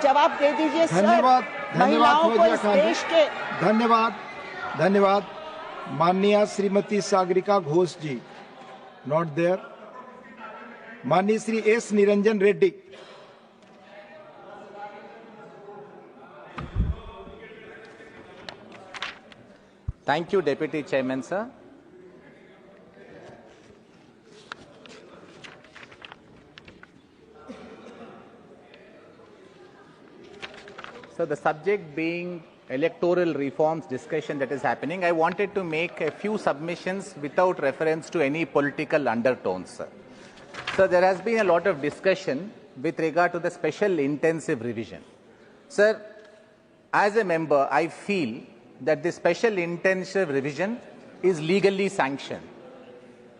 जवाब दे दीजिए सर। धन्यवाद, महिलाओं को इस देश के धन्यवाद, धन्यवाद। माननीय श्रीमती सागरिका घोष जी, नॉट देयर। माननीय Shri S Niranjan Reddy. Thank you, Deputy Chairman, sir. So the subject being electoral reforms discussion that is happening, I wanted to make a few submissions without reference to any political undertones, sir. So there has been a lot of discussion with regard to the special intensive revision. Sir, as a member, I feel that the special intensive revision is legally sanctioned.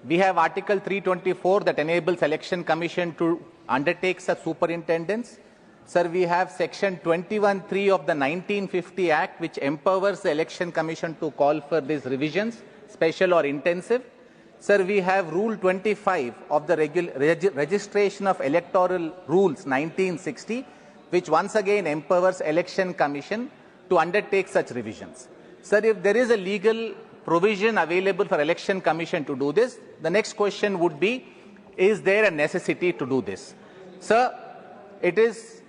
We have Article 324 that enables Election Commission to undertake such superintendence. Sir, we have Section 21(3) of the 1950 Act, which empowers the Election Commission to call for these revisions, special or intensive. Sir, we have Rule 25 of the Registration of Electoral Rules 1960, which once again empowers Election Commission to undertake such revisions. Sir, if there is a legal provision available for Election Commission to do this, the next question would be, is there a necessity to do this? Sir, it is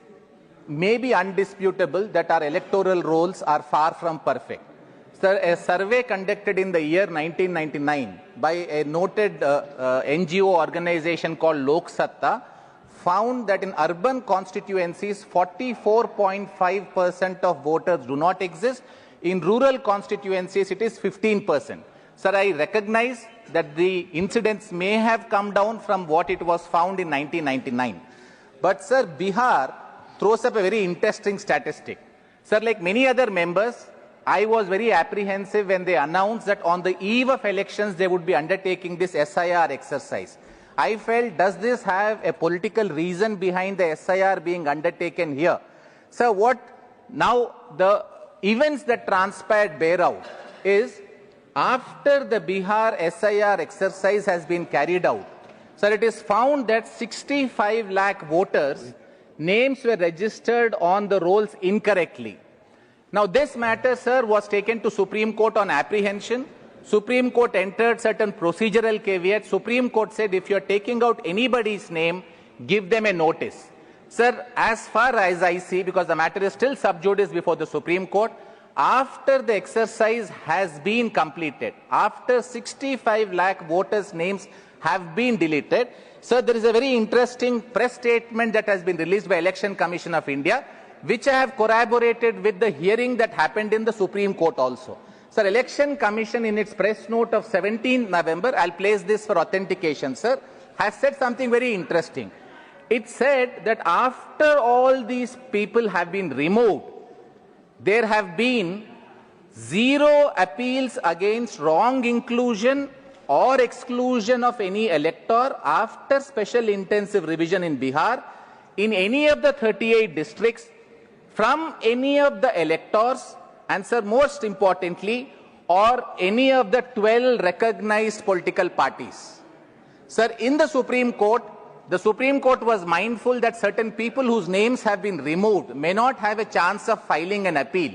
maybe undisputable that our electoral rolls are far from perfect. Sir, a survey conducted in the year 1999 by a noted NGO organization called Lok Satta found that in urban constituencies, 44.5% of voters do not exist. In rural constituencies, it is 15%. Sir, I recognize that the incidence may have come down from what it was found in 1999. But, sir, Bihar throws up a very interesting statistic. Sir, like many other members, I was very apprehensive when they announced that on the eve of elections, they would be undertaking this SIR exercise. I felt, does this have a political reason behind the SIR being undertaken here? Sir, what now the events that transpired bear out is after the Bihar SIR exercise has been carried out, sir, it is found that 65 lakh voters names were registered on the rolls incorrectly. Now, this matter, sir, was taken to Supreme Court on apprehension. Supreme Court entered certain procedural caveats. Supreme Court said if you are taking out anybody's name, give them a notice. Sir, as far as I see, because the matter is still sub judice before the Supreme Court, after the exercise has been completed, after 65 lakh voters' names have been deleted, sir, there is a very interesting press statement that has been released by Election Commission of India, which I have corroborated with the hearing that happened in the Supreme Court also. Sir, Election Commission in its press note of 17 November, I'll place this for authentication, sir, has said something very interesting. It said that after all these people have been removed, there have been 0 appeals against wrong inclusion or exclusion of any elector after special intensive revision in Bihar in any of the 38 districts from any of the electors and, sir, most importantly, or any of the 12 recognized political parties. Sir, in the Supreme Court was mindful that certain people whose names have been removed may not have a chance of filing an appeal.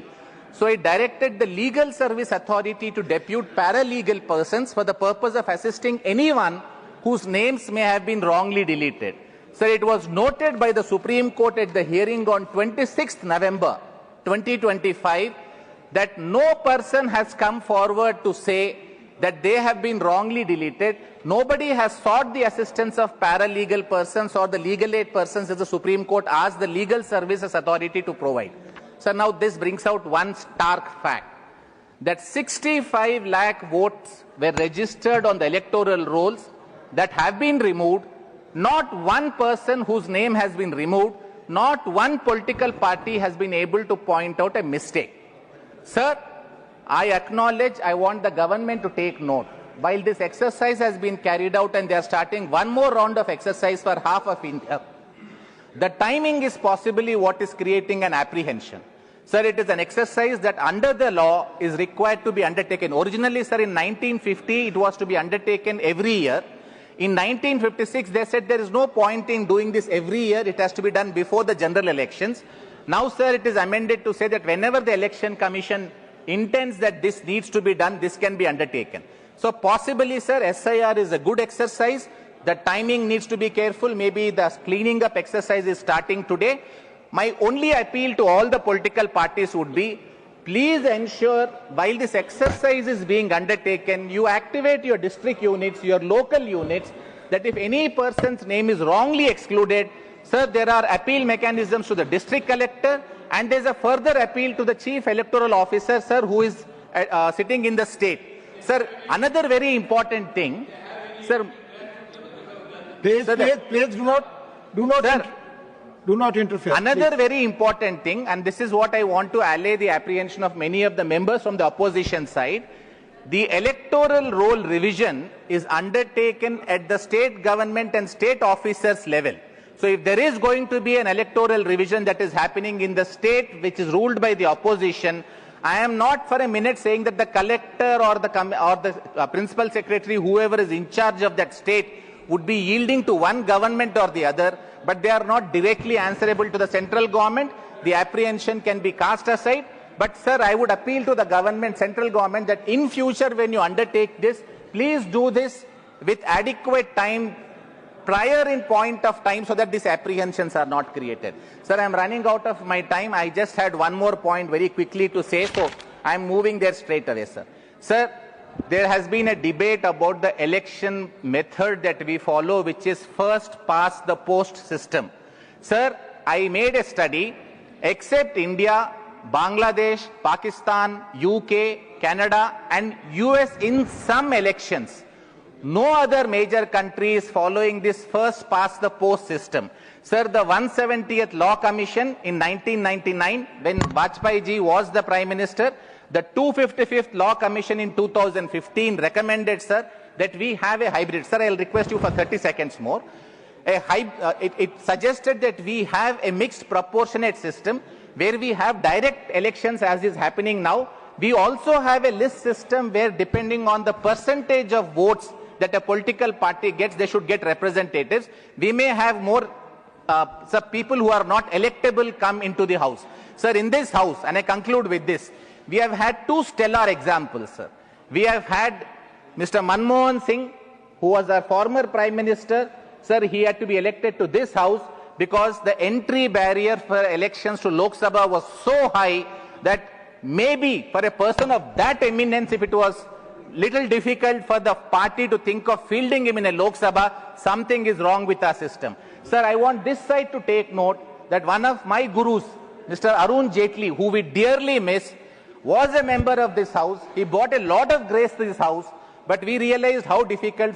So it directed the Legal Service Authority to depute paralegal persons for the purpose of assisting anyone whose names may have been wrongly deleted. Sir, it was noted by the Supreme Court at the hearing on 26th November 2025 that no person has come forward to say that they have been wrongly deleted. Nobody has sought the assistance of paralegal persons or the legal aid persons as the Supreme Court asked the Legal Services Authority to provide. So now this brings out one stark fact, that 65 lakh votes were registered on the electoral rolls that have been removed. Not one person whose name has been removed, not one political party has been able to point out a mistake. Sir, I acknowledge, I want the government to take note. While this exercise has been carried out and they are starting one more round of exercise for half of India, the timing is possibly what is creating an apprehension. Sir, it is an exercise that under the law is required to be undertaken. Originally, sir, in 1950, it was to be undertaken every year. In 1956, they said there is no point in doing this every year. It has to be done before the general elections. Now, sir, it is amended to say that whenever the Election Commission intends that this needs to be done, this can be undertaken. So possibly, sir, SIR is a good exercise. The timing needs to be careful. Maybe the cleaning up exercise is starting today. My only appeal to all the political parties would be, please ensure while this exercise is being undertaken, you activate your district units, your local units, that if any person's name is wrongly excluded, sir, there are appeal mechanisms to the district collector, and there's a further appeal to the chief electoral officer, sir, who is sitting in the state. Sir, another very important thing, sir. Please, Sir, please do not interfere. Another please. very important thing, and this is what I want to allay the apprehension of many of the members from the opposition side. The electoral roll revision is undertaken at the state government and state officers level. So if there is going to be an electoral revision that is happening in the state which is ruled by the opposition, I am not for a minute saying that the collector or the principal secretary, whoever is in charge of that state, would be yielding to one government or the other, but they are not directly answerable to the central government. The apprehension can be cast aside. But sir, I would appeal to the government, central government, that in future when you undertake this, please do this with adequate time, prior in point of time, so that these apprehensions are not created. Sir, I am running out of my time. I just had one more point very quickly to say, so I am moving there straight away, sir. Sir, there has been a debate about the election method that we follow, which is first past the post system. Sir, I made a study, except India, Bangladesh, Pakistan, UK, Canada and US in some elections, no other major country is following this first past the post system. Sir, the 170th Law Commission in 1999, when Vajpayee ji was the Prime Minister, the 255th Law Commission in 2015 recommended, sir, that we have a hybrid. Sir, I will request you for 30 seconds more. It suggested that we have a mixed proportionate system where we have direct elections as is happening now. We also have a list system where, depending on the percentage of votes that a political party gets, they should get representatives. We may have more people who are not electable come into the house. Sir, in this house, and I conclude with this, we have had two stellar examples, sir. We have had Mr. Manmohan Singh, who was our former Prime Minister. Sir, he had to be elected to this house because the entry barrier for elections to Lok Sabha was so high that maybe for a person of that eminence, if it was little difficult for the party to think of fielding him in a Lok Sabha, something is wrong with our system. Sir, I want this side to take note that one of my gurus, Mr. Arun Jaitley, who we dearly miss, was a member of this house. He brought a lot of grace to this house, but we realized how difficult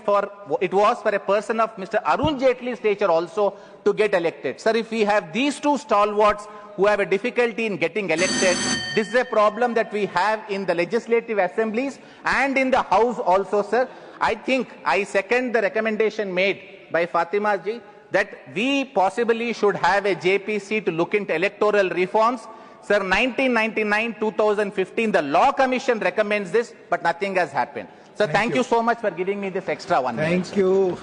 it was for a person of Mr. Arun Jaitley's stature also to get elected. Sir, if we have these two stalwarts who have a difficulty in getting elected, this is a problem that we have in the legislative assemblies and in the house also, sir. I think I second the recommendation made by Fatima ji that we possibly should have a JPC to look into electoral reforms. Sir, 1999, 2015, the Law Commission recommends this, but nothing has happened. So thank you so much for giving me this extra 1 minute. Thank you.